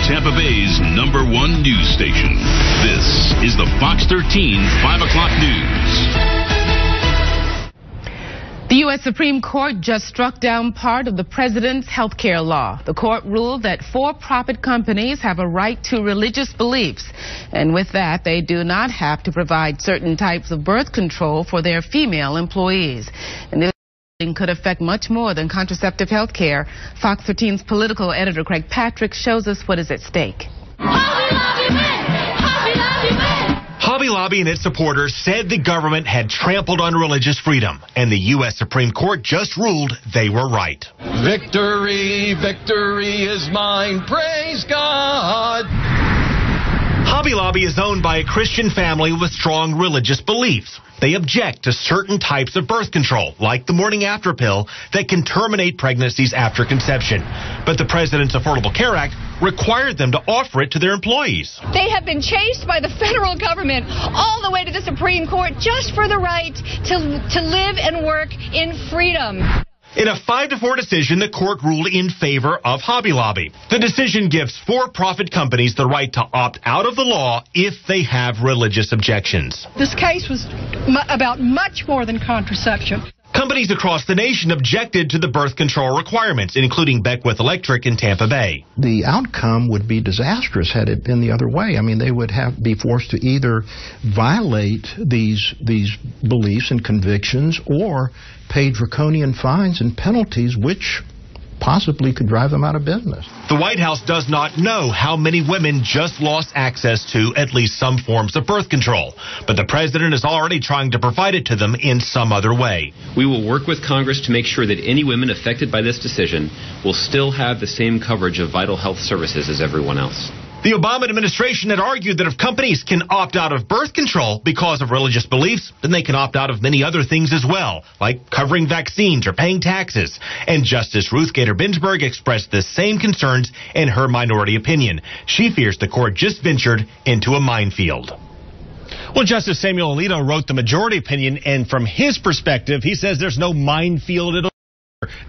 Tampa Bay's #1 news station. This is the Fox 13 5 o'clock news. The U.S. Supreme Court just struck down part of the president's health care law. The court ruled that for-profit companies have a right to religious beliefs. And with that, they do not have to provide certain types of birth control for their female employees. And this could affect much more than contraceptive health care. Fox 13's political editor Craig Patrick shows us what is at stake. Hobby Lobby and its supporters said the government had trampled on religious freedom, and the U.S. Supreme Court just ruled they were right. Victory, victory is mine, praise God. Hobby Lobby is owned by a Christian family with strong religious beliefs. They object to certain types of birth control, like the morning after pill, that can terminate pregnancies after conception. But the President's Affordable Care Act required them to offer it to their employees. They have been chased by the federal government all the way to the Supreme Court just for the right to live and work in freedom. In a 5-4 decision, the court ruled in favor of Hobby Lobby. The decision gives for-profit companies the right to opt out of the law if they have religious objections. This case was about much more than contraception. Companies across the nation objected to the birth control requirements, including Beckwith Electric in Tampa Bay. The outcome would be disastrous had it been the other way. I mean, they would be forced to either violate these beliefs and convictions or pay draconian fines and penalties, which possibly could drive them out of business. The White House does not know how many women just lost access to at least some forms of birth control, but the president is already trying to provide it to them in some other way. We will work with Congress to make sure that any women affected by this decision will still have the same coverage of vital health services as everyone else. The Obama administration had argued that if companies can opt out of birth control because of religious beliefs, then they can opt out of many other things as well, like covering vaccines or paying taxes. And Justice Ruth Gator Ginsburg expressed the same concerns in her minority opinion. She fears the court just ventured into a minefield. Well, Justice Samuel Alito wrote the majority opinion, and from his perspective, he says there's no minefield at all.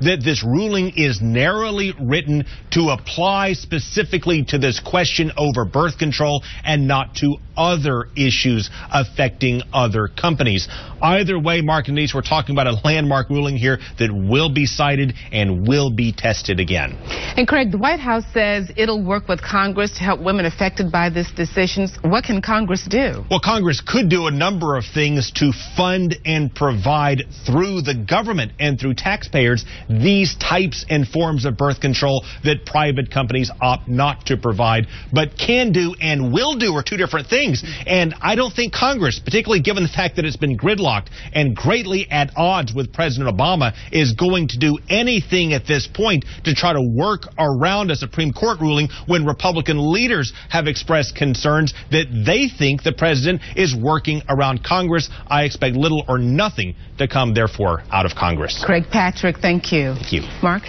That this ruling is narrowly written to apply specifically to this question over birth control and not to other issues affecting other companies. Either way, Mark and Denise, we're talking about a landmark ruling here that will be cited and will be tested again. And Craig, the White House says it'll work with Congress to help women affected by this decision. What can Congress do? Well, Congress could do a number of things to fund and provide through the government and through taxpayers these types and forms of birth control that private companies opt not to provide, but can do and will do are two different things. And I don't think Congress, particularly given the fact that it's been gridlocked and greatly at odds with President Obama, is going to do anything at this point to try to work around a Supreme Court ruling when Republican leaders have expressed concerns that they think the president is working around Congress. I expect little or nothing to come, therefore, out of Congress. Craig Patrick, thank you. Thank you. Mark?